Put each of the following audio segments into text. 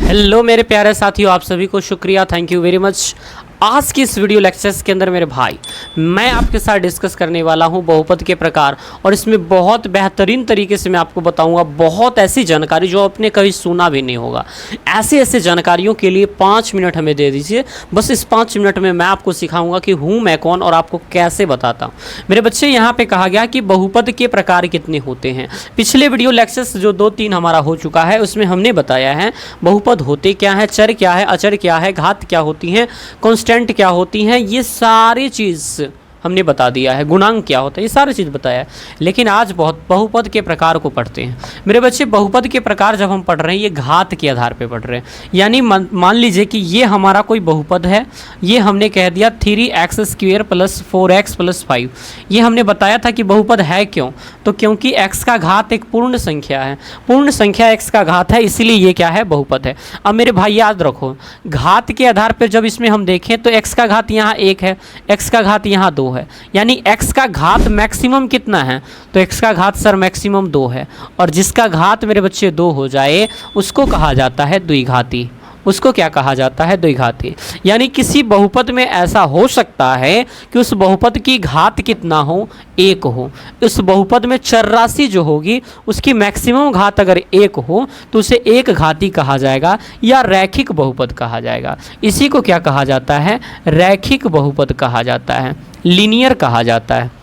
Hello मेरे प्यारे साथियों, आप सभी को शुक्रिया, थैंक यू वेरी मच। आज की इस वीडियो लेक्चर्स के अंदर मेरे भाई मैं आपके साथ डिस्कस करने वाला हूं बहुपद के प्रकार, और इसमें बहुत बेहतरीन तरीके से मैं आपको बताऊंगा बहुत ऐसी जानकारी जो आपने कभी सुना भी नहीं होगा। ऐसे ऐसे जानकारियों के लिए 5 मिनट हमें दे दीजिए, बस इस 5 मिनट में मैं आपको सिखाऊंगा कि हूँ मैं कौन और आपको कैसे बताता हूँ। मेरे बच्चे यहाँ पे कहा गया कि बहुपद के प्रकार कितने होते हैं। पिछले वीडियो लेक्चर्स जो 2-3 हमारा हो चुका है उसमें हमने बताया है बहुपद होते क्या है, चर क्या है, अचर क्या है, घात क्या होती हैं, कांस्टेंट क्या होती हैं, ये सारी चीज़ हमने बता दिया है, गुणांक क्या होता है, ये सारी चीज़ बताया है। लेकिन आज बहुत बहुपद के प्रकार को पढ़ते हैं मेरे बच्चे। बहुपद के प्रकार जब हम पढ़ रहे हैं ये घात के आधार पे पढ़ रहे हैं, यानी मान लीजिए कि ये हमारा कोई बहुपद है, ये हमने कह दिया 3x² + 4x + 5। ये हमने बताया था कि बहुपद है क्यों, तो क्योंकि x का घात एक पूर्ण संख्या है, पूर्ण संख्या x का घात है, इसीलिए ये क्या है, बहुपद है। अब मेरे भाई याद रखो, घात के आधार पर जब इसमें हम देखें तो x का घात यहाँ 1 है, x का घात यहाँ 2 है, यानी x का घात मैक्सिमम कितना है, तो x का घात सर मैक्सिमम 2 है, और जिसका घात मेरे बच्चे 2 हो जाए उसको कहा जाता है द्विघाती। उसको क्या कहा जाता है, द्विघाती। यानी किसी बहुपद में ऐसा हो सकता है कि उस बहुपद की घात कितना हो, 1 हो। उस बहुपद में चर राशि जो होगी उसकी मैक्सिमम घात अगर 1 हो तो उसे एक घाती कहा जाएगा या रैखिक बहुपद कहा जाएगा। इसी को क्या कहा जाता है, रैखिक बहुपद कहा जाता है, लीनियर कहा जाता है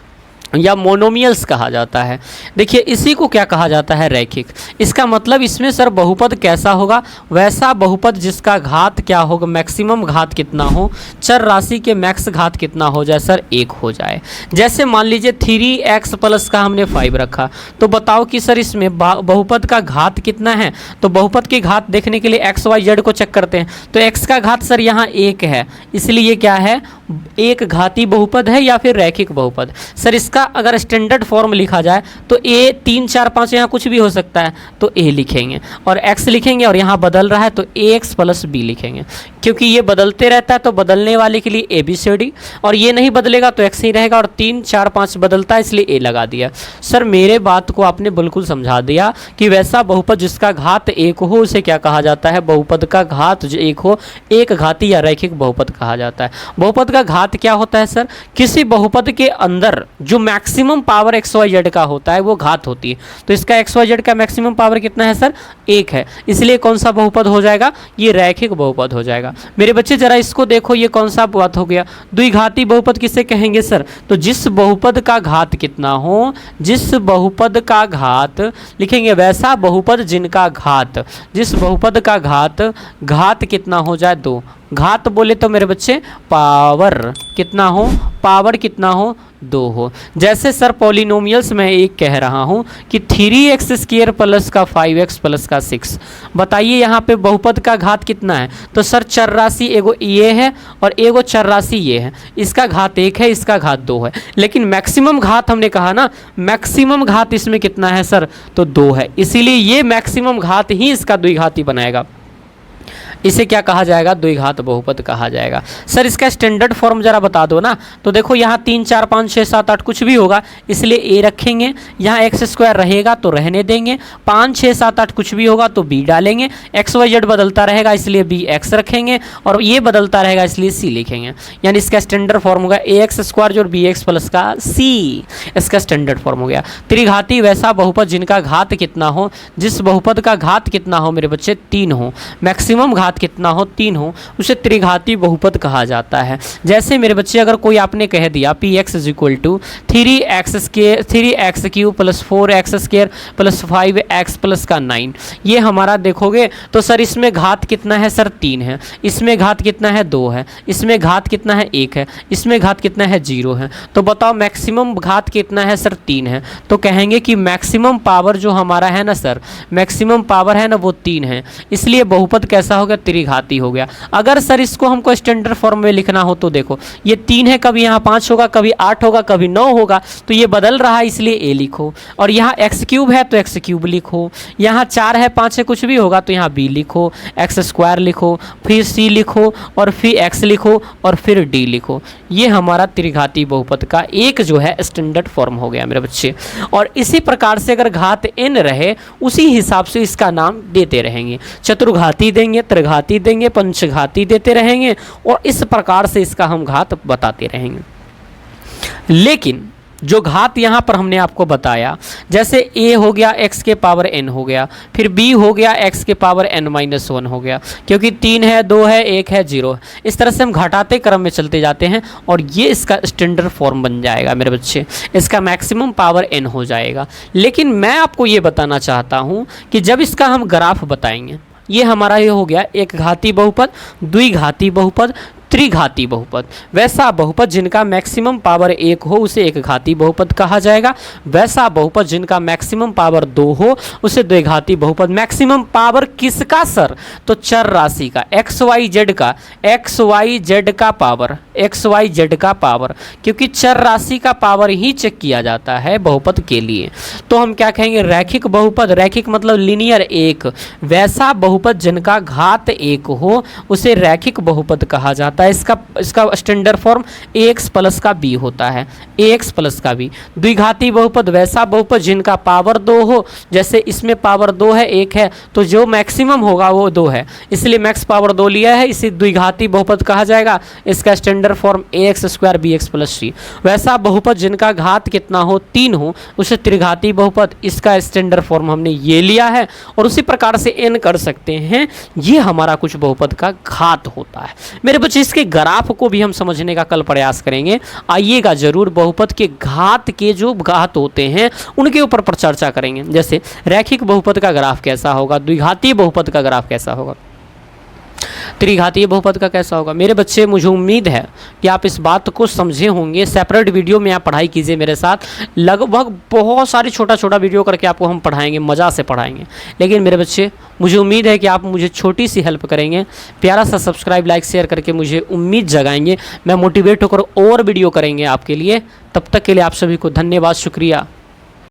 या मोनोमियल्स कहा जाता है। देखिए इसी को क्या कहा जाता है, रैखिक। इसका मतलब इसमें सर बहुपद कैसा होगा, वैसा बहुपद जिसका घात क्या होगा, मैक्सिमम घात कितना हो, चर राशि के मैक्स घात कितना हो जाए, सर 1 हो जाए। जैसे मान लीजिए 3x प्लस का हमने 5 रखा, तो बताओ कि सर इसमें बहुपद का घात कितना है। तो बहुपद की घात देखने के लिए x y z को चेक करते हैं, तो x का घात सर यहाँ 1 है, इसलिए क्या है, एक घाती बहुपद है या फिर रैखिक बहुपद। सर इसका अगर स्टैंडर्ड फॉर्म लिखा जाए तो a 3 4 5 यहाँ कुछ भी हो सकता है, तो a लिखेंगे और x लिखेंगे, और यहाँ बदल रहा है तो ax + b लिखेंगे, क्योंकि ये बदलते रहता है तो बदलने वाले के लिए ABCD, और ये नहीं बदलेगा तो x ही रहेगा, और 3 4 5 बदलता है इसलिए a लगा दिया। सर मेरे बात को आपने बिल्कुल समझा दिया कि वैसा बहुपद जिसका घात 1 हो उसे क्या कहा जाता है, बहुपद का घात जो 1 हो, एक घाती या रैखिक बहुपद कहा जाता है। बहुपद का घात क्या होता है सर, किसी बहुपद के अंदर जो मैक्सिमम पावर XYZ का होता है वो घात होती है। तो इसका XYZ का मैक्सिमम पावर कितना है सर, 1 है, इसलिए कौन सा बहुपद हो जाएगा, ये रैखिक बहुपद हो जाएगा। मेरे बच्चे जरा इसको देखो, ये कौन सा बात हो गया, द्विघाती बहुपद किसे कहेंगे सर, तो जिस बहुपद का घात कितना हो, जिस बहुपद का घात लिखेंगे वैसा बहुपद जिनका घात, जिस बहुपद का घात कितना हो जाए, 2। घात बोले तो मेरे बच्चे पावर कितना हो, पावर कितना हो, 2 हो। जैसे सर पॉलिनोमियल्स में एक कह रहा हूँ कि 3x² प्लस का 5x प्लस का 6, बताइए यहाँ पे बहुपद का घात कितना है, तो सर चर राशि एगो ये है और एगो चर राशि ये है, इसका घात 1 है, इसका घात 2 है, लेकिन मैक्सिमम घात हमने कहा ना, मैक्सिमम घात इसमें कितना है सर, तो 2 है, इसीलिए ये मैक्सिमम घात ही इसका द्विघाती बनाएगा, इसे क्या कहा जाएगा, द्विघात बहुपद कहा जाएगा। सर इसका स्टैंडर्ड फॉर्म जरा बता दो ना, तो देखो यहाँ 3 4 5 6 7 8 कुछ भी होगा, इसलिए a रखेंगे, यहाँ x² रहेगा तो रहने देंगे, 5 6 7 8 कुछ भी होगा तो b डालेंगे, XYZ बदलता रहेगा इसलिए bx रखेंगे, और ये बदलता रहेगा इसलिए c लिखेंगे। यानी इसका स्टैंडर्ड फॉर्म होगा ax² जो bx प्लस का c, इसका स्टैंडर्ड फॉर्म हो गया। त्रिघाती वैसा बहुपद जिनका घात कितना हो, जिस बहुपद का घात कितना हो मेरे बच्चे, 3 हो, मैक्सिमम घात कितना हो, 3 हो, उसे त्रिघाती बहुपद कहा जाता है। जैसे मेरे बच्चे अगर कोई आपने कह दिया px = 3x³ + 4x² + 5x plus का 9, ये हमारा देखोगे तो सर इसमें घात कितना है सर, 3 है, इसमें घात कितना है, 2 है, इसमें घात कितना है, 1 है, इसमें घात कितना है, 0 है, तो बताओ मैक्सिमम घात कितना है सर, 3 है, तो कहेंगे कि मैक्सिमम पावर जो हमारा है ना सर, मैक्सिमम पावर है ना वो 3 है, इसलिए बहुपद कैसा होगा, त्रिघाती हो गया। अगर सर इसको हमको स्टैंडर्ड फॉर्म में लिखना हो तो देखो ये 3 है, कभी यहाँ 5 होगा, कभी 8 होगा, कभी 9 होगा, तो ये बदल रहा है इसलिए ए लिखो। और यहाँ एक्स क्यूब है तो एक्स क्यूब लिखो, यहाँ 4 है 5 है कुछ भी होगा तो यहाँ बी लिखो, एक्स स्क्वायर लिखो, फिर सी लिखो और फिर एक्स लिखो और फिर डी लिखो। ये हमारा त्रिघाती बहुपद का एक जो है स्टैंडर्ड फॉर्म हो गया मेरे बच्चे। और इसी प्रकार से अगर घात n रहे उसी हिसाब से इसका नाम देते रहेंगे, चतुर्घाती देंगे, त्रिघाती देंगे, पंचघाती देते रहेंगे और इस प्रकार से इसका हम घात बताते रहेंगे। लेकिन जो घात यहाँ पर हमने आपको बताया, जैसे a हो गया x के पावर n हो गया, फिर b हो गया x के पावर n-1 हो गया, क्योंकि 3 है 2 है 1 है 0 है। इस तरह से हम घटाते क्रम में चलते जाते हैं और ये इसका स्टैंडर्ड फॉर्म बन जाएगा मेरे बच्चे, इसका मैक्सिमम पावर n हो जाएगा। लेकिन मैं आपको ये बताना चाहता हूँ कि जब इसका हम ग्राफ बताएंगे, ये हमारा ये हो गया एक घाती बहुपद, द्विघाती बहुपद, त्रिघाती बहुपद। वैसा बहुपद जिनका मैक्सिमम पावर 1 हो उसे एक घाती बहुपद कहा जाएगा। वैसा बहुपद जिनका मैक्सिमम पावर 2 हो उसे द्विघाती बहुपद। मैक्सिमम पावर किसका सर? तो चर राशि का, एक्स वाई जेड का, एक्स वाई जेड का पावर, एक्स वाई जेड का पावर, क्योंकि चर राशि का पावर ही चेक किया जाता है बहुपद के लिए। तो हम क्या कहेंगे? रैखिक बहुपद, रैखिक मतलब लीनियर एक। वैसा बहुपद जिनका घात 1 हो उसे रैखिक बहुपद कहा जाता है। इसका स्टैंडर्ड फॉर्म ax प्लस का b होता है, ax प्लस का b। द्विघाती बहुपद वैसा बहुपद जिनका पावर 2 हो, जैसे इसमें पावर 2 है 1 है तो जो मैक्सिमम होगा वो 2 है, इसलिए मैक्स पावर 2 लिया है, इसे द्विघाती बहुपद कहा जाएगा। इसका standard form ax square bx plus c। वैसा बहुपद जिनका घात कितना हो 3 हो उसे त्रिघाती बहुपद, इसका स्टैंडर्ड फॉर्म हमने ये लिया है। और उसी प्रकार से n कर सकते हैं। ये हमारा कुछ बहुपद का घात होता है मेरे बच्चे। इसके ग्राफ को भी हम समझने का कल प्रयास करेंगे, आइएगा जरूर। बहुपद के घात के जो घात होते हैं उनके ऊपर पर चर्चा करेंगे, जैसे रैखिक बहुपद का ग्राफ कैसा होगा, द्विघाती बहुपद का ग्राफ कैसा होगा, त्रिघातीय बहुपद का कैसा होगा। मेरे बच्चे मुझे उम्मीद है कि आप इस बात को समझे होंगे। सेपरेट वीडियो में आप पढ़ाई कीजिए मेरे साथ, लगभग बहुत सारी छोटा छोटा वीडियो करके आपको हम पढ़ाएंगे, मज़ा से पढ़ाएंगे। लेकिन मेरे बच्चे मुझे उम्मीद है कि आप मुझे छोटी सी हेल्प करेंगे, प्यारा सा सब्सक्राइब लाइक शेयर करके मुझे उम्मीद जगाएंगे। मैं मोटिवेट होकर और वीडियो करेंगे आपके लिए। तब तक के लिए आप सभी को धन्यवाद, शुक्रिया।